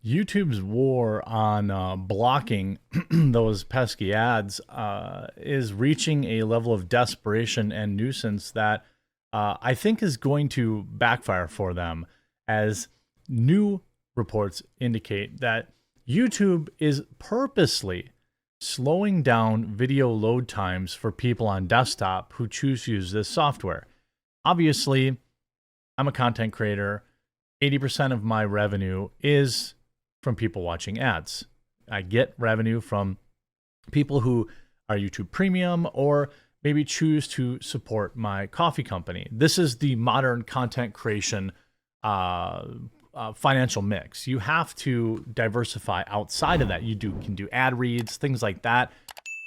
YouTube's war on blocking those pesky ads is reaching a level of desperation and nuisance that I think is going to backfire for them, as new reports indicate that YouTube is purposely slowing down video load times for people on desktop who choose to use this software. Obviously, I'm a content creator. 80% of my revenue is from people watching ads. I get revenue from people who are YouTube Premium or maybe choose to support my coffee company. This is the modern content creation financial mix. You have to diversify outside of that. You can do ad reads, things like that.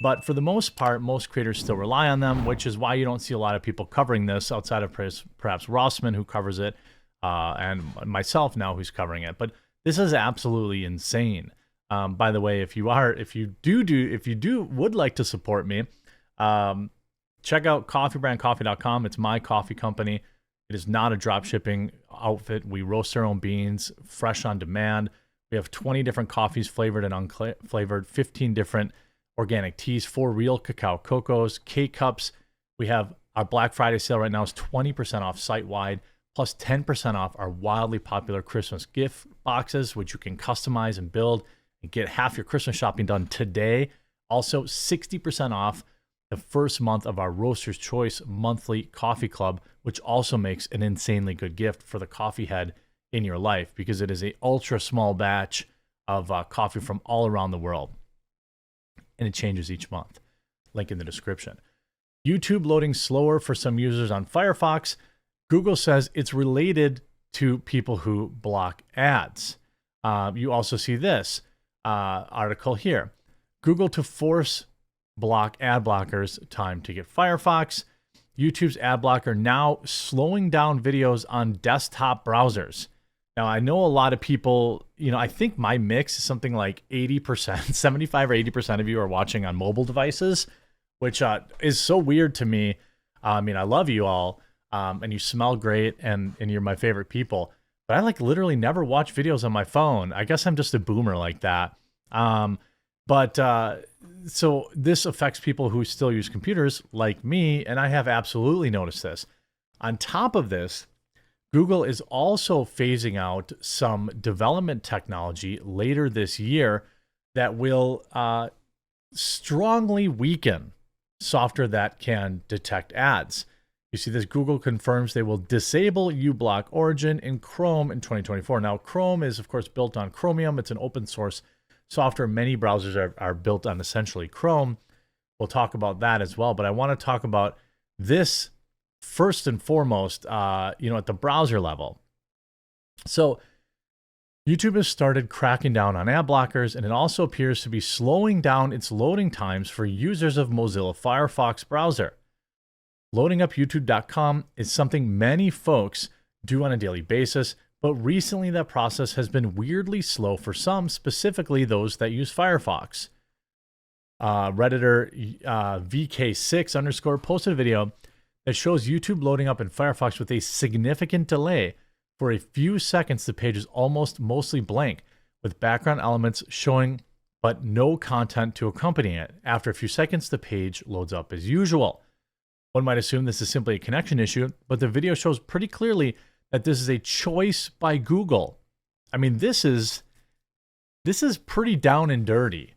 But for the most part, most creators still rely on them, which is why you don't see a lot of people covering this outside of perhaps Rossman, who covers it, and myself now, who's covering it. But this is absolutely insane. By the way, if you would like to support me, check out coffeebrandcoffee.com. It's my coffee company. It is not a drop shipping outfit. We roast our own beans, fresh on demand. We have 20 different coffees, flavored and unflavored, 15 different organic teas, 4 real cacao cocos, K-cups. We have our Black Friday sale right now is 20% off site-wide, plus 10% off our wildly popular Christmas gift boxes, which you can customize and build and get half your Christmas shopping done today. Also, 60% off the first month of our Roaster's Choice monthly coffee club, which also makes an insanely good gift for the coffee head in your life, because it is a ultra small batch of coffee from all around the world. And it changes each month. Link in the description. YouTube loading slower for some users on Firefox. Google says it's related to people who block ads. You also see this article here. Google to force block ad blockers, time to get Firefox. YouTube's ad blocker now slowing down videos on desktop browsers. Now, I know a lot of people, I think my mix is something like 80%, 75 or 80% of you are watching on mobile devices, which is so weird to me. I mean, I love you all, and you smell great, and you're my favorite people, but I literally never watch videos on my phone. I guess I'm just a boomer like that. So this affects people who still use computers like me, and I have absolutely noticed this. On top of this, Google is also phasing out some development technology later this year that will strongly weaken software that can detect ads. You see this, Google confirms they will disable uBlock Origin in Chrome in 2024. Now, Chrome is, of course, built on Chromium. It's an open source software. Many browsers are built on essentially Chrome. We'll talk about that as well. But I want to talk about this first and foremost, at the browser level. So YouTube has started cracking down on ad blockers, and it also appears to be slowing down its loading times for users of Mozilla Firefox browser. Loading up youtube.com is something many folks do on a daily basis, but recently that process has been weirdly slow for some, specifically those that use Firefox. Redditor VK6_ posted a video that shows YouTube loading up in Firefox with a significant delay. For a few seconds, the page is mostly blank, with background elements showing but no content to accompany it. After a few seconds, the page loads up as usual. One might assume this is simply a connection issue, but the video shows pretty clearly that this is a choice by Google. I mean, this is pretty down and dirty.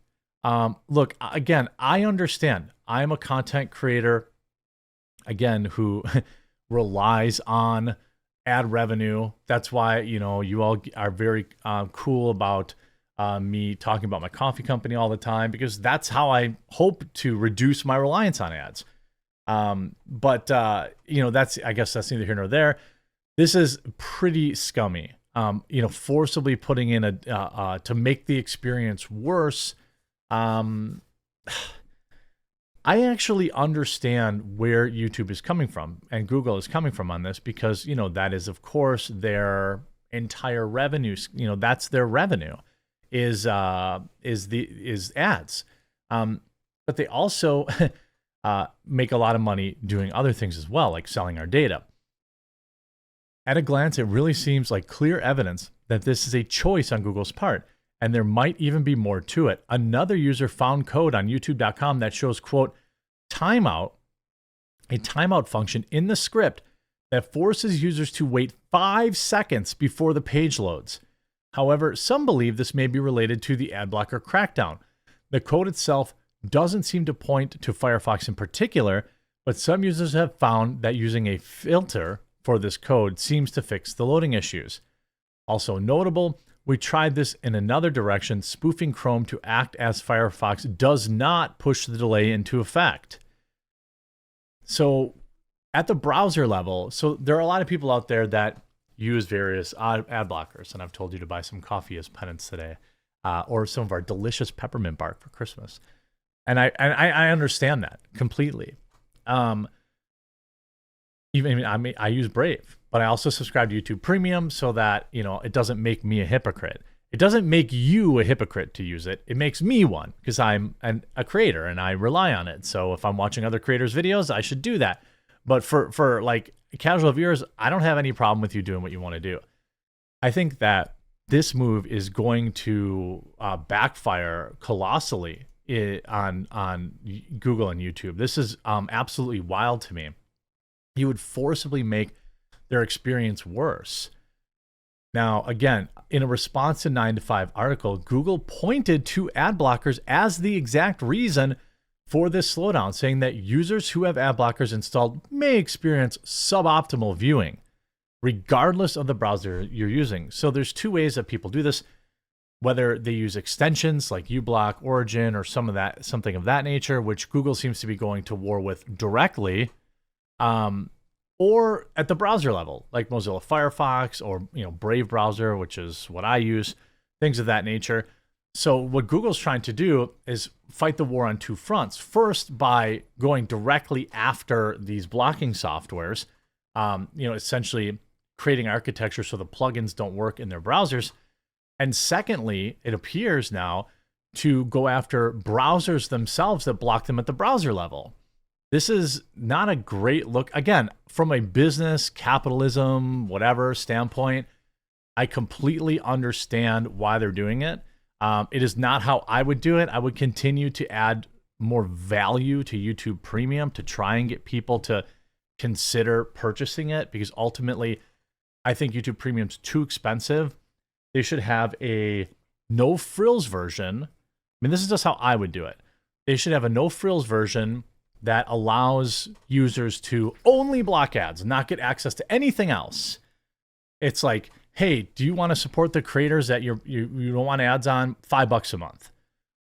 Look, again, I understand. I'm a content creator, again, who relies on ad revenue. That's why, you all are very cool about me talking about my coffee company all the time, because that's how I hope to reduce my reliance on ads. I guess that's neither here nor there. This is pretty scummy. Forcibly putting in to make the experience worse. I actually understand where YouTube is coming from and Google is coming from on this, because, that is, of course, their entire revenue. That's their revenue is ads. But they also make a lot of money doing other things as well, like selling our data. At a glance, it really seems like clear evidence that this is a choice on Google's part, and there might even be more to it. Another user found code on youtube.com that shows, quote, timeout, a timeout function in the script that forces users to wait 5 seconds before the page loads. However, some believe this may be related to the ad blocker crackdown. The code itself doesn't seem to point to Firefox in particular, but some users have found that using a filter for this code seems to fix the loading issues. Also notable, we tried this in another direction. Spoofing Chrome to act as Firefox does not push the delay into effect. So at the browser level, so there are a lot of people out there that use various ad blockers, and I've told you to buy some coffee as penance today, or some of our delicious peppermint bark for Christmas. And I understand that completely. I use Brave, but I also subscribe to YouTube Premium so that, it doesn't make me a hypocrite. It doesn't make you a hypocrite to use it. It makes me one because I'm a creator and I rely on it. So if I'm watching other creators' videos, I should do that. But for like casual viewers, I don't have any problem with you doing what you want to do. I think that this move is going to backfire colossally on Google and YouTube. This is absolutely wild to me. You would forcibly make their experience worse. Now, again, in a response to 9to5 article, Google pointed to ad blockers as the exact reason for this slowdown, saying that users who have ad blockers installed may experience suboptimal viewing, regardless of the browser you're using. So there's two ways that people do this, whether they use extensions like uBlock, Origin, or something of that nature, which Google seems to be going to war with directly, or at the browser level, like Mozilla Firefox or Brave browser, which is what I use, things of that nature. So what Google's trying to do is fight the war on two fronts. First, by going directly after these blocking softwares, essentially creating architecture so the plugins don't work in their browsers. And secondly, it appears now to go after browsers themselves that block them at the browser level. This is not a great look. Again, from a business, capitalism, whatever standpoint, I completely understand why they're doing it. It is not how I would do it. I would continue to add more value to YouTube Premium to try and get people to consider purchasing it, because ultimately, I think YouTube Premium's too expensive. They should have a no frills version. I mean, this is just how I would do it. They should have a no frills version that allows users to only block ads, not get access to anything else. It's like, hey, do you want to support the creators that you don't want ads on? $5 a month.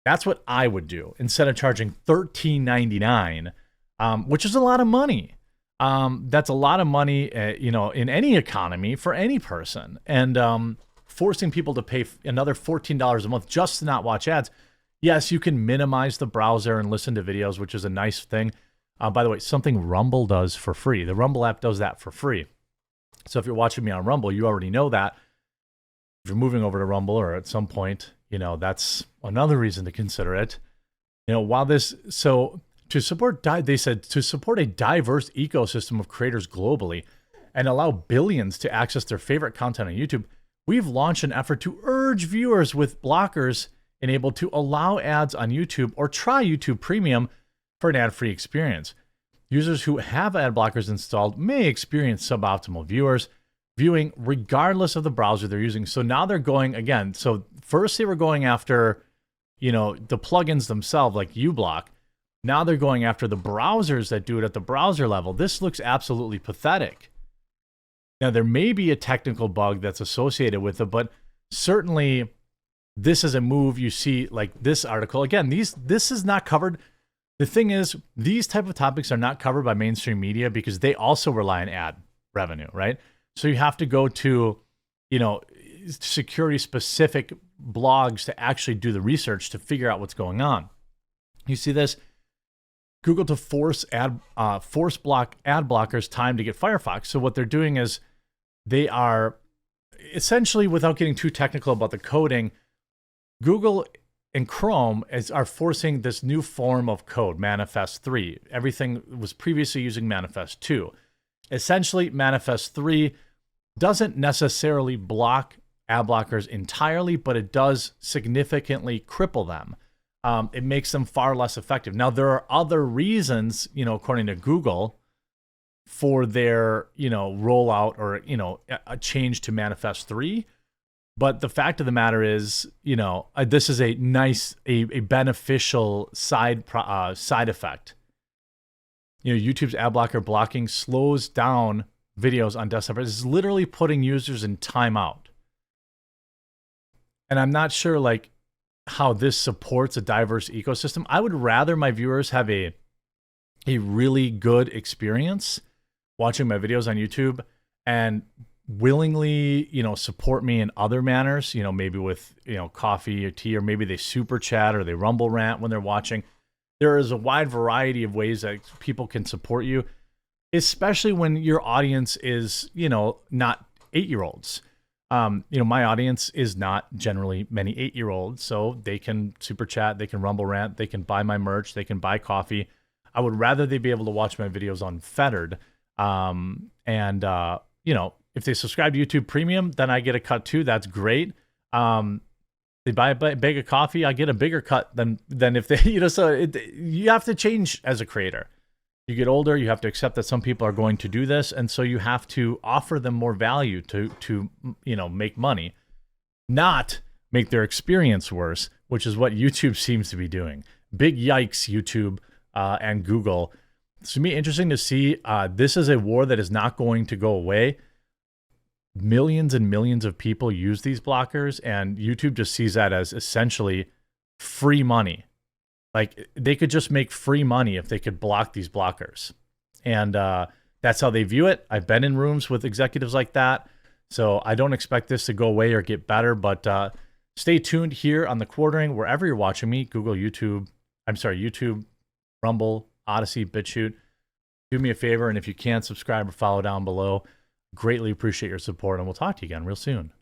That's what I would do instead of charging $13.99, which is a lot of money. That's a lot of money, in any economy for any person, and forcing people to pay another $14 a month just to not watch ads. Yes, you can minimize the browser and listen to videos, which is a nice thing. By the way, something Rumble does for free. The Rumble app does that for free. So if you're watching me on Rumble, you already know that. If you're moving over to Rumble, or at some point, that's another reason to consider it. To support, they said, to support a diverse ecosystem of creators globally and allow billions to access their favorite content on YouTube, we've launched an effort to urge viewers with blockers enabled to allow ads on YouTube or try YouTube Premium for an ad-free experience. Users who have ad blockers installed may experience suboptimal viewing regardless of the browser they're using. So now they're going again. So first they were going after, the plugins themselves like uBlock. Now they're going after the browsers that do it at the browser level. This looks absolutely pathetic. Now, there may be a technical bug that's associated with it, but certainly this is a move you see, like this article. Again, this is not covered. The thing is, these type of topics are not covered by mainstream media because they also rely on ad revenue, right? So you have to go to, security-specific blogs to actually do the research to figure out what's going on. You see this? Google to force block ad blockers time to get Firefox. So what they're doing is they are essentially, without getting too technical about the coding, Google and Chrome are forcing this new form of code, Manifest 3. Everything was previously using Manifest 2. Essentially, Manifest 3 doesn't necessarily block ad blockers entirely, but it does significantly cripple them. It makes them far less effective. Now, there are other reasons, according to Google, for their, rollout or, a change to Manifest 3. But the fact of the matter is, this is a nice, a beneficial side effect. YouTube's ad blocker blocking slows down videos on desktop. It's literally putting users in timeout. And I'm not sure how this supports a diverse ecosystem. I would rather my viewers have a really good experience watching my videos on YouTube and willingly, support me in other manners, maybe with, coffee or tea, or maybe they super chat or they rumble rant when they're watching. There is a wide variety of ways that people can support you, especially when your audience is, not 8-year-olds. My audience is not generally many 8-year-olds, so they can super chat, they can rumble rant, they can buy my merch, they can buy coffee. I would rather they be able to watch my videos unfettered. If they subscribe to YouTube Premium, then I get a cut too. That's great. They buy a bag of coffee, I get a bigger cut than if they, so you have to change as a creator. You get older, you have to accept that some people are going to do this, and so you have to offer them more value to make money, not make their experience worse, which is what YouTube seems to be doing. Big yikes, YouTube and Google. It's going to be interesting to see. This is a war that is not going to go away. Millions and millions of people use these blockers, and YouTube just sees that as essentially free money. They could just make free money if they could block these blockers. And that's how they view it. I've been in rooms with executives like that. So I don't expect this to go away or get better, but stay tuned here on The Quartering, wherever you're watching me, Google, YouTube, Rumble, Odyssey, BitChute. Do me a favor, and if you can, subscribe or follow down below. Greatly appreciate your support, and we'll talk to you again real soon.